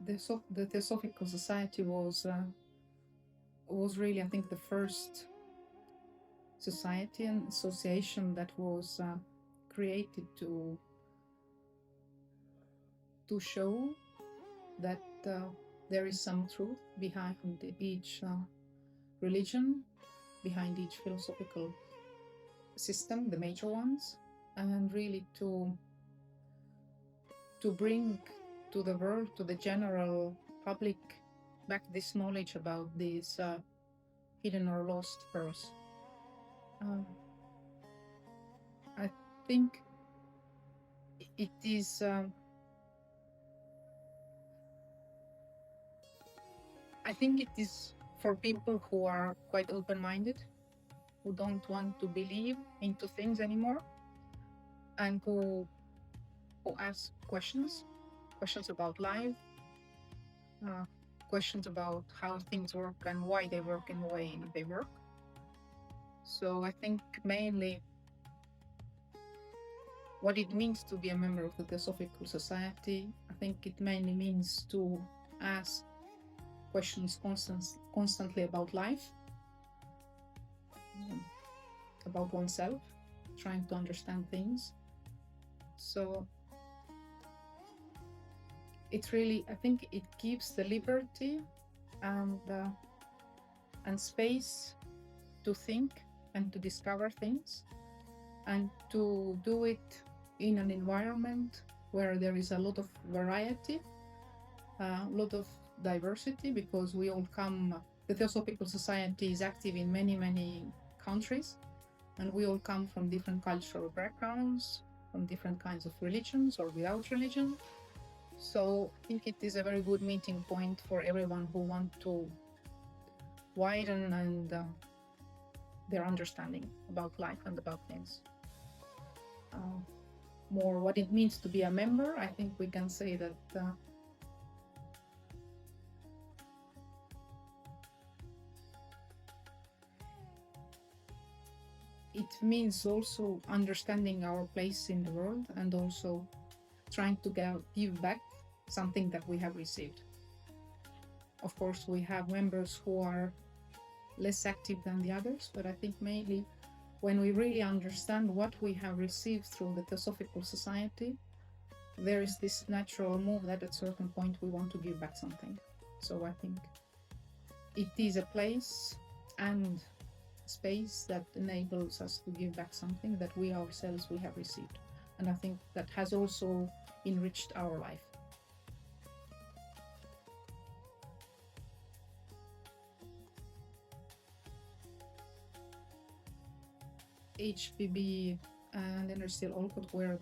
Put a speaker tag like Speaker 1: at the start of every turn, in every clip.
Speaker 1: the Theosophical Society was really, I think, the first society and association that was created to show that there is some truth behind each religion, behind each philosophical system, the major ones, and really to bring to the world, to the general public, back this knowledge about these hidden or lost pearls. I think it is for people who are quite open-minded, who don't want to believe into things anymore, and who ask questions about life, questions about how things work and why they work in the way they work. So I think mainly what it means to be a member of the Theosophical Society, I think it mainly means to ask questions constantly about life, about oneself, trying to understand things. So it really, I think it gives the liberty and space to think and to discover things, and to do it in an environment where there is a lot of variety, a lot of diversity, because we all come, the Theosophical Society is active in many, many countries, and we all come from different cultural backgrounds, from different kinds of religions or without religion. So I think it is a very good meeting point for everyone who want to widen and their understanding about life and about things. More what it means to be a member, I think we can say that it means also understanding our place in the world, and also trying to give back something that we have received. Of course, we have members who are less active than the others, but I think mainly when we really understand what we have received through the Theosophical Society, there is this natural move that at a certain point we want to give back something. So I think it is a place and space that enables us to give back something that we ourselves we have received. And I think that has also enriched our life. HBB and then there's still Olcott were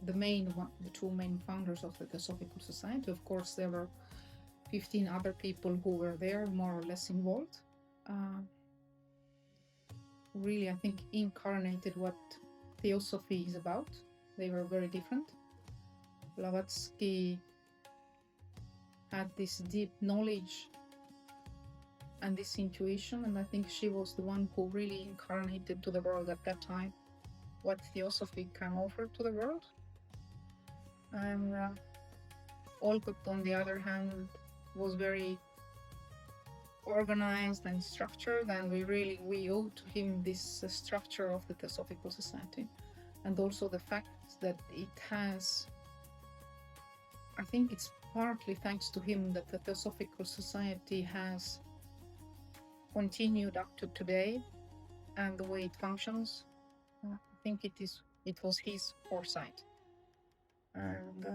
Speaker 1: the two main founders of the Theosophical Society. Of course, there were 15 other people who were there, more or less involved. Really, I think, incarnated what Theosophy is about. They were very different. Blavatsky had this deep knowledge and this intuition, and I think she was the one who really incarnated to the world at that time what Theosophy can offer to the world. And Olcott, on the other hand, was very organized and structured, and we owe to him this structure of the Theosophical Society, and also the fact that it has, I think it's partly thanks to him that the Theosophical Society has continued up to today, and the way it functions. I think it was his foresight, and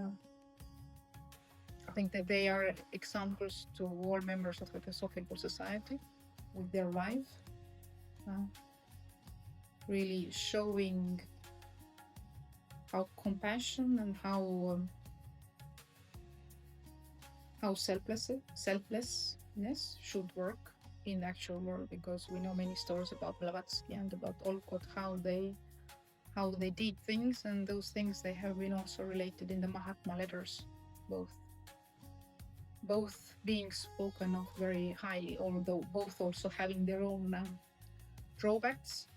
Speaker 1: I think that they are examples to all members of the Theosophical Society with their life, really showing how compassion and how selflessness should work in the actual world, because we know many stories about Blavatsky and about Olcott, how they did things, and those things they have been also related in the Mahatma letters, both being spoken of very highly, although both also having their own drawbacks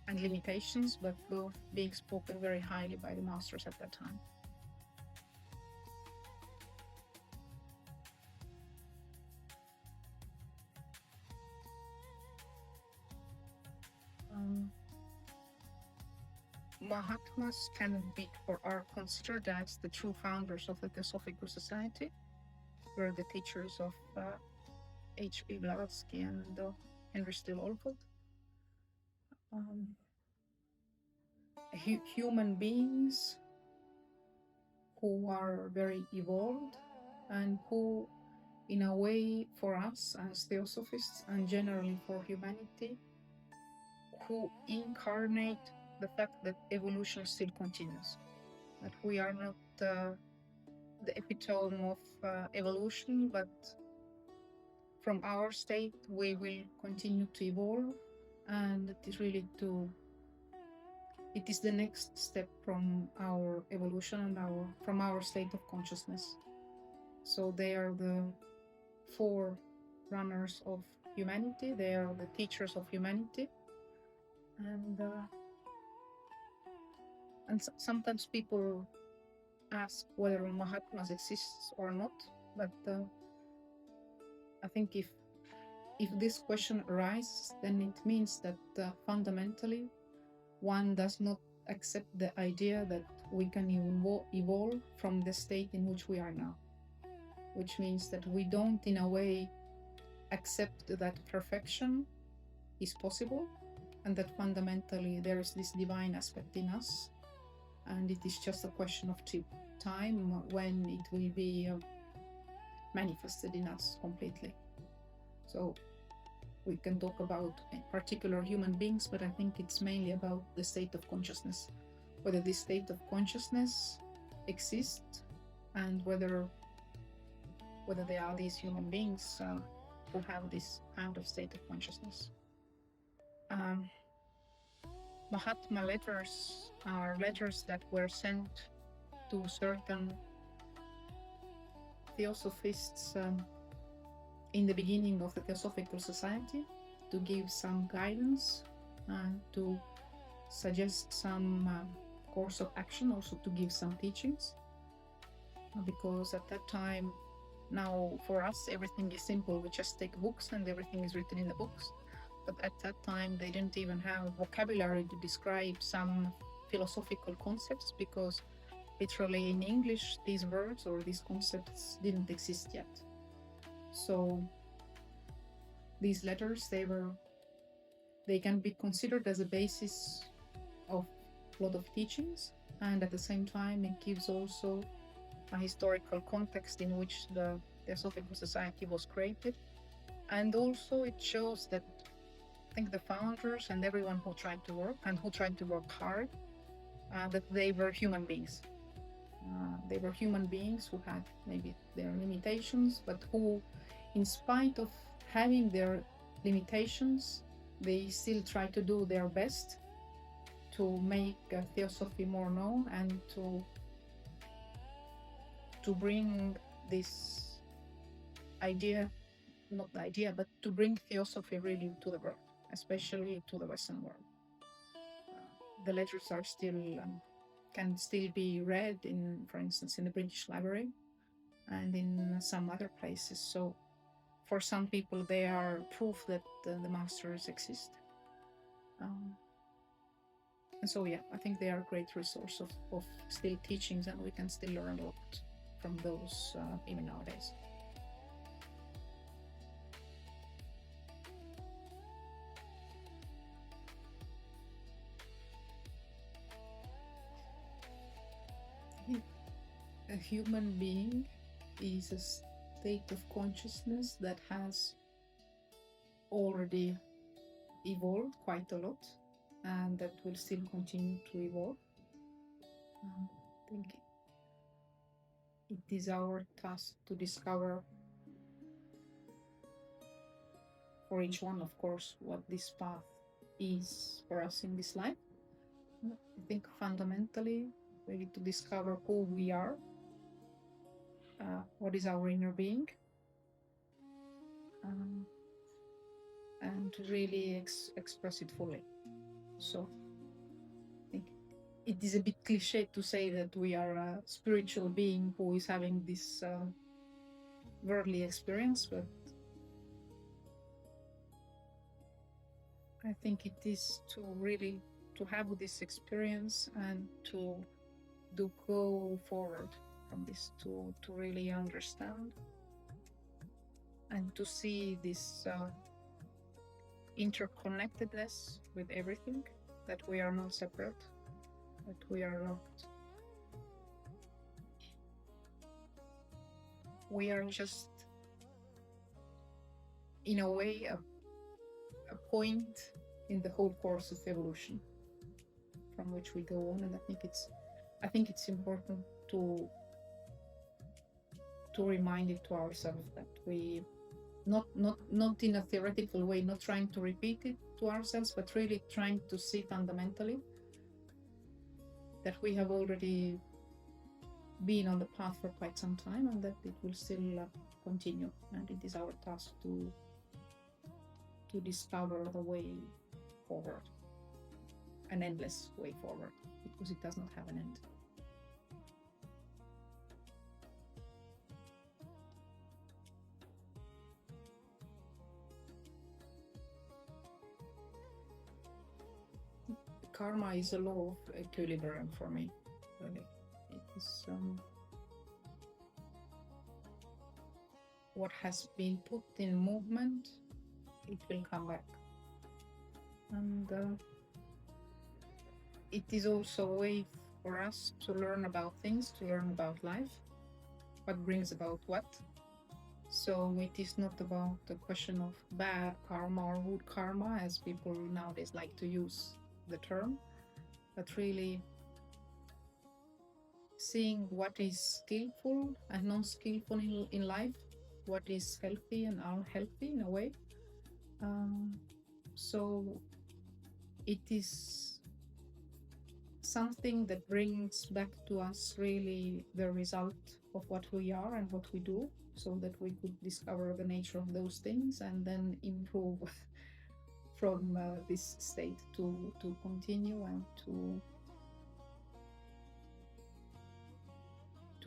Speaker 1: and limitations, but both being spoken very highly by the masters at that time. Mahatmas can be or are considered as the true founders of the Theosophical Society. Were the teachers of H.P. Blavatsky and Henry Steele Olcott. Human beings who are very evolved and who, in a way, for us as Theosophists and generally for humanity, who incarnate the fact that evolution still continues, that we are not the epitome of evolution, but from our state we will continue to evolve, and it is really it is the next step from our evolution and from our state of consciousness. So they are the forerunners of humanity, they are the teachers of humanity, and sometimes people ask whether Mahatmas exists or not, but I think if this question arises, then it means that fundamentally one does not accept the idea that we can evolve from the state in which we are now, which means that we don't, in a way, accept that perfection is possible, and that fundamentally there is this divine aspect in us, and it is just a question of time when it will be manifested in us completely. So we can talk about particular human beings, but I think it's mainly about the state of consciousness, whether this state of consciousness exists, and whether there are these human beings who have this kind of state of consciousness. Mahatma letters are letters that were sent to certain Theosophists in the beginning of the Theosophical Society to give some guidance and to suggest some course of action, also to give some teachings, because at that time, now for us everything is simple, we just take books and everything is written in the books, but at that time they didn't even have vocabulary to describe some philosophical concepts, because literally in English these words or these concepts didn't exist yet. So these letters, they can be considered as a basis of a lot of teachings, and at the same time it gives also a historical context in which the Theosophical Society was created, and also it shows that I think the founders and everyone who tried to work hard, that they were human beings. They were human beings who had maybe their limitations, but who, in spite of having their limitations, they still try to do their best to make Theosophy more known and to bring this idea, not the idea, but to bring Theosophy really to the world, especially to the Western world. The letters are can still be read for instance, in the British Library and in some other places. So for some people, they are proof that the masters exist. And so, yeah, I think they are a great resource of still teachings, and we can still learn a lot from those even nowadays. A human being is a state of consciousness that has already evolved quite a lot, and that will still continue to evolve. I think it is our task to discover for each one, of course, what this path is for us in this life. I think fundamentally we need to discover who we are, what is our inner being, and to really express it fully. So I think it is a bit cliche to say that we are a spiritual being who is having this worldly experience, but I think it is to really to have this experience and to go forward from this, to really understand and to see this interconnectedness with everything, that we are not separate, that we are not, we are just in a way a point in the whole course of evolution from which we go on. And I think it's important to remind it to ourselves that we not in a theoretical way, not trying to repeat it to ourselves, but really trying to see fundamentally that we have already been on the path for quite some time, and that it will still continue, and it is our task to discover the way forward, an endless way forward, because it does not have an end. Karma is a law of equilibrium for me, really. It is what has been put in movement, it will come back. And it is also a way for us to learn about things, to learn about life, what brings about what. So it is not about the question of bad karma or good karma, as people nowadays like to use the term, but really seeing what is skillful and non-skillful in life, what is healthy and unhealthy in a way. So it is something that brings back to us really the result of what we are and what we do, so that we could discover the nature of those things and then improve from this state to continue and to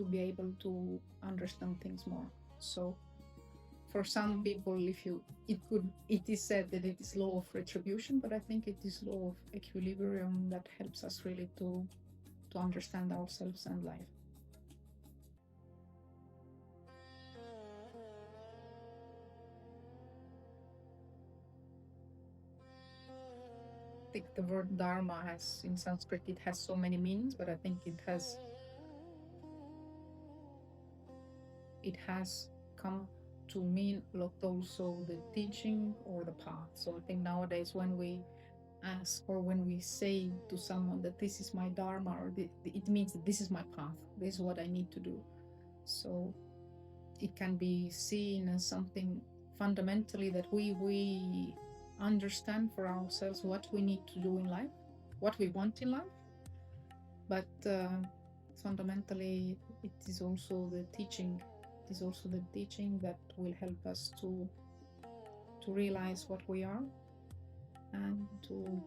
Speaker 1: be able to understand things more. So for some people, it is said that it is law of retribution, but I think it is law of equilibrium that helps us really to understand ourselves and life. I think the word Dharma has, in Sanskrit, it has so many meanings, but I think it has come to mean a lot also the teaching or the path. So I think nowadays when we ask or when we say to someone that this is my Dharma, or it means that this is my path, this is what I need to do. So it can be seen as something fundamentally that we understand for ourselves what we need to do in life, what we want in life, but fundamentally it is also the teaching. It is also the teaching that will help us to realize what we are and to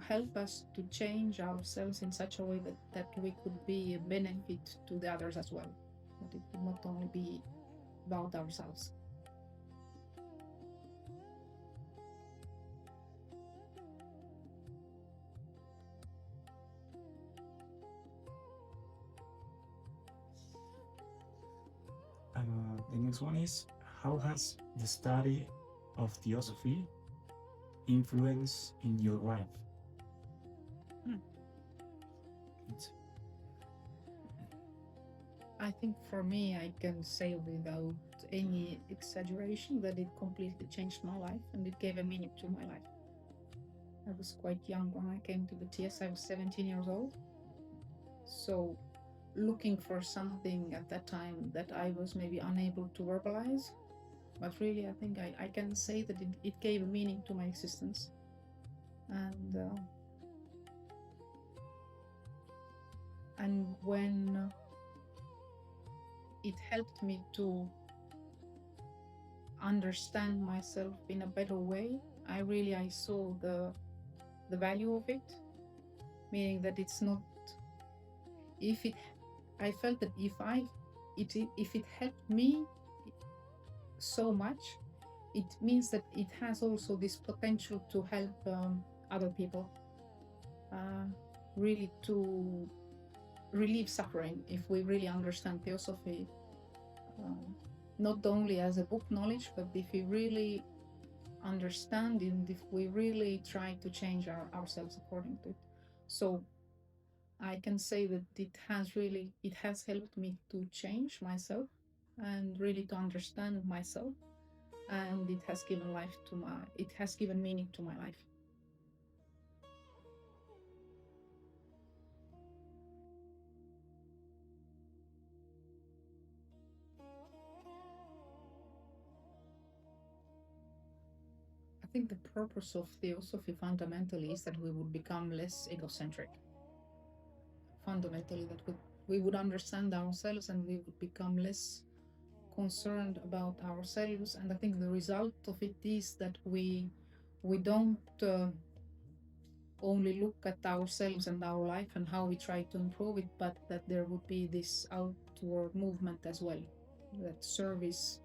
Speaker 1: help us to change ourselves in such a way that we could be a benefit to the others as well, that it would not only be about ourselves.
Speaker 2: The next one is, how has the study of Theosophy influenced in your life?
Speaker 1: I think for me, I can say without any exaggeration that it completely changed my life and it gave a meaning to my life. I was quite young when I came to the TS. I was 17 years old. So looking for something at that time that I was maybe unable to verbalize, but really I think I can say that it gave a meaning to my existence. And when it helped me to understand myself in a better way, I saw the value of it, meaning that it's not, I felt that if it helped me so much, it means that it has also this potential to help other people, really to relieve suffering if we really understand Theosophy, not only as a book knowledge, but if we really understand it, if we really try to change ourselves according to it. So I can say that it has helped me to change myself and really to understand myself, and it has given meaning to my life. I think the purpose of Theosophy fundamentally is that we would become less egocentric. Fundamentally, that we would understand ourselves and we would become less concerned about ourselves. And I think the result of it is that we don't only look at ourselves and our life and how we try to improve it, but that there would be this outward movement as well, that service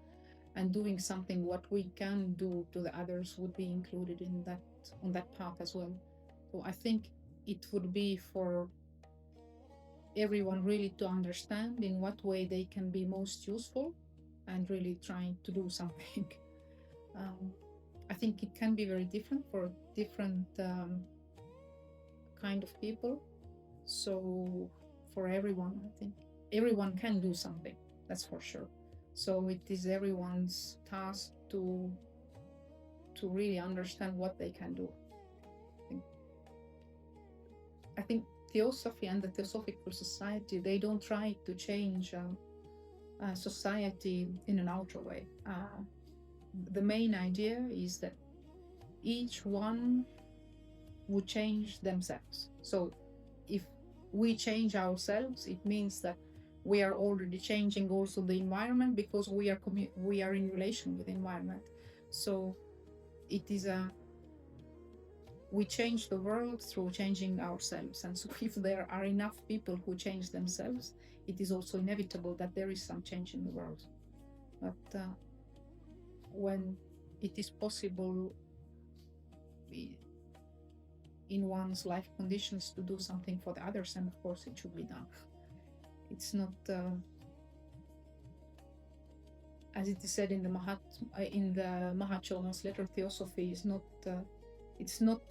Speaker 1: and doing something what we can do to the others would be included in that, on that path as well. So I think it would be for everyone really to understand in what way they can be most useful and really trying to do something. I think it can be very different for different kind of people. So for everyone, I think everyone can do something, that's for sure. So it is everyone's task to really understand what they can do. I think Theosophy and the Theosophical Society, they don't try to change society in an outer way. The main idea is that each one would change themselves. So if we change ourselves, it means that we are already changing also the environment, because we are in relation with the environment. So it is we change the world through changing ourselves. And so if there are enough people who change themselves, it is also inevitable that there is some change in the world. But when it is possible in one's life conditions to do something for the others, and of course it should be done. It's not, as it is said in the Mahachohan's letter, Theosophy is not. It's not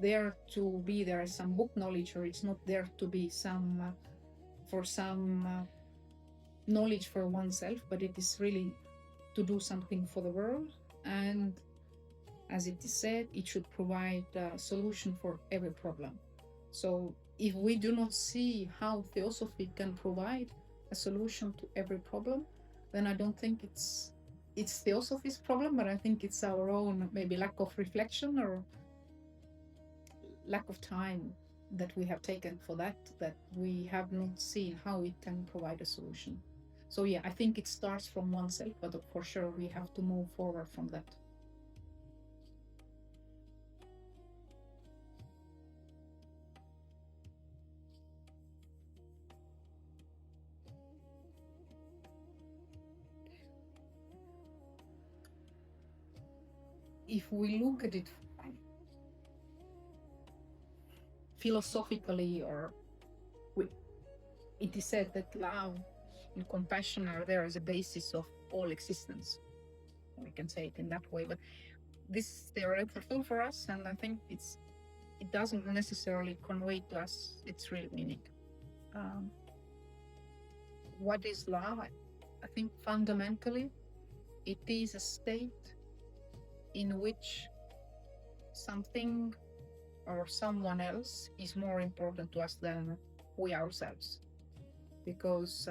Speaker 1: there to be there as some book knowledge, or it's not there to be some knowledge for oneself, but it is really to do something for the world. And as it is said, it should provide a solution for every problem. So if we do not see how Theosophy can provide a solution to every problem, then I don't think it's Theosophy's problem, but I think it's our own maybe lack of reflection or lack of time that we have taken for that we have not seen how it can provide a solution. So yeah, I think it starts from oneself, but for sure we have to move forward from that. If we look at it philosophically, it is said that love and compassion are there as a basis of all existence. We can say it in that way, but this is theoretical for us, and I think it doesn't necessarily convey to us its real meaning. What is love? I think fundamentally it is a state in which something or someone else is more important to us than we ourselves, because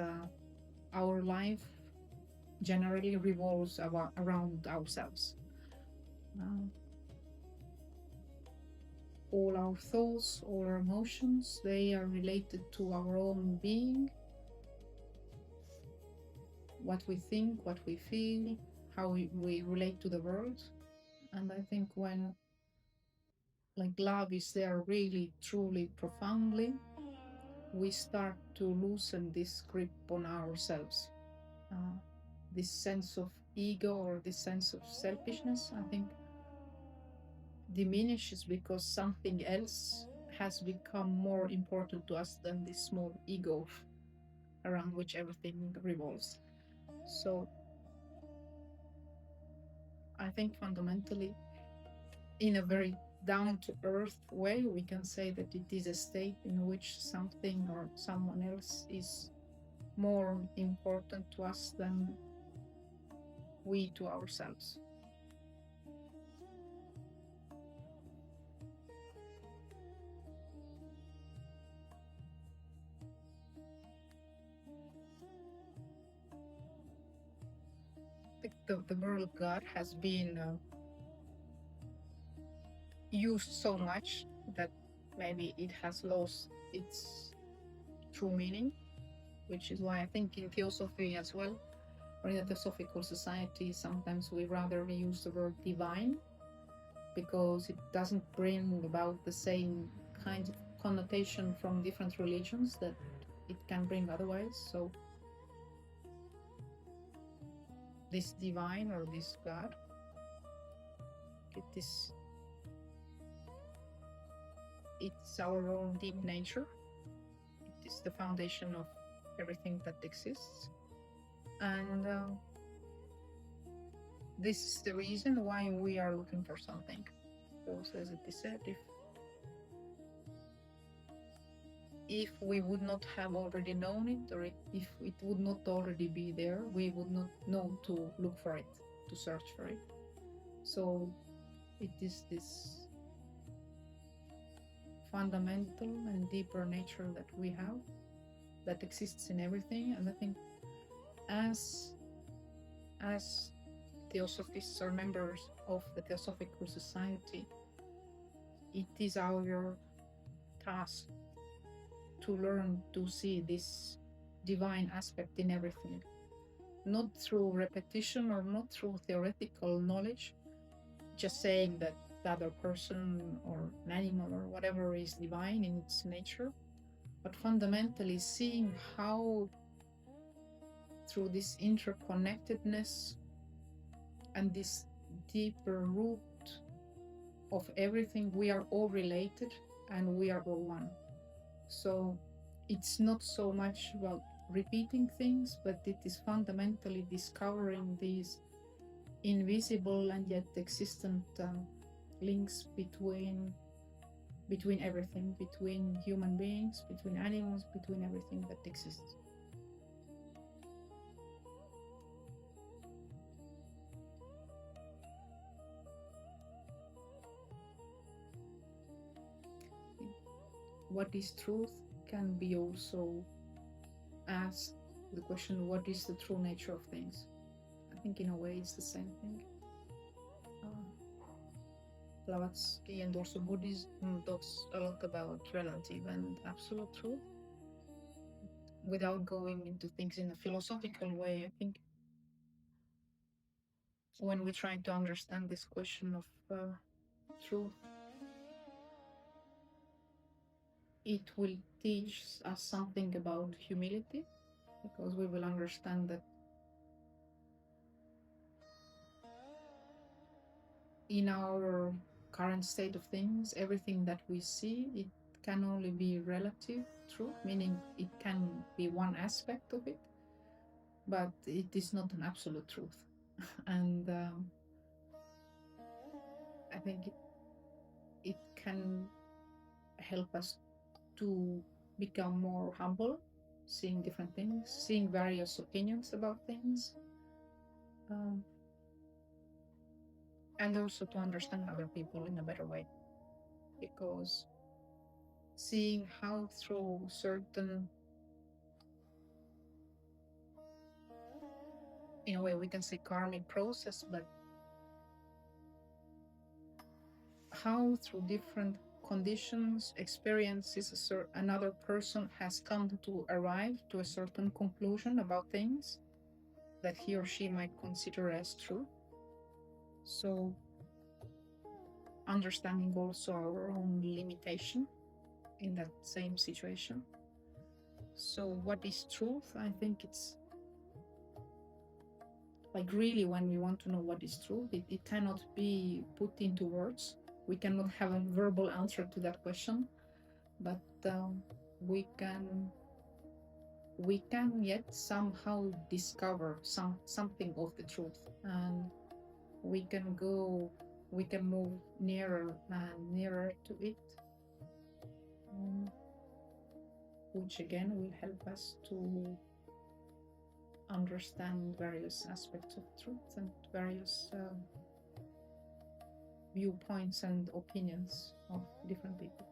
Speaker 1: our life generally revolves around ourselves. All our thoughts, all our emotions, they are related to our own being, what we think, what we feel, how we relate to the world. And I think when love is there really, truly, profoundly, we start to loosen this grip on ourselves, this sense of ego or this sense of selfishness, I think, diminishes because something else has become more important to us than this small ego around which everything revolves. So I think fundamentally, in a very down to earth way, we can say that it is a state in which something or someone else is more important to us than we to ourselves. The word God has been used so much that maybe it has lost its true meaning, which is why I think in Theosophy as well, or in the Theosophical Society, sometimes we rather use the word divine because it doesn't bring about the same kind of connotation from different religions that it can bring otherwise. So this divine or this God, it's our own deep nature. It is the foundation of everything that exists. And this is the reason why we are looking for something. Because as it is said, if we would not have already known it, or if it would not already be there, we would not know to look for it, to search for it. So it is this fundamental and deeper nature that we have that exists in everything. And I think as Theosophists or members of the Theosophical Society, it is our task to learn to see this divine aspect in everything, not through repetition or not through theoretical knowledge, just saying that the other person or an animal or whatever is divine in its nature, but fundamentally seeing how through this interconnectedness and this deeper root of everything, we are all related and we are all one. So it's not so much about repeating things, but it is fundamentally discovering these invisible and yet existent links between everything, between human beings, between animals, between everything that exists. What is truth can be also asked the question, what is the true nature of things? I think in a way it's the same thing. Blavatsky and also Buddhism talks a lot about relative and absolute truth. Without going into things in a philosophical way, I think when we try to understand this question of truth, it will teach us something about humility, because we will understand that in our current state of things, everything that we see, it can only be relative truth, meaning it can be one aspect of it, but it is not an absolute truth. And I think it can help us to become more humble, seeing different things, seeing various opinions about things, and also to understand other people in a better way, because seeing how through certain, in a way we can say karmic process, but how through different conditions, experiences, another person has come to arrive to a certain conclusion about things that he or she might consider as true. So understanding also our own limitation in that same situation. So what is truth? I think it's like really when we want to know what is truth, it cannot be put into words. We cannot have a verbal answer to that question, but we can yet somehow discover something of the truth, and we can move nearer and nearer to it, which again will help us to understand various aspects of truth and various viewpoints and opinions of different people.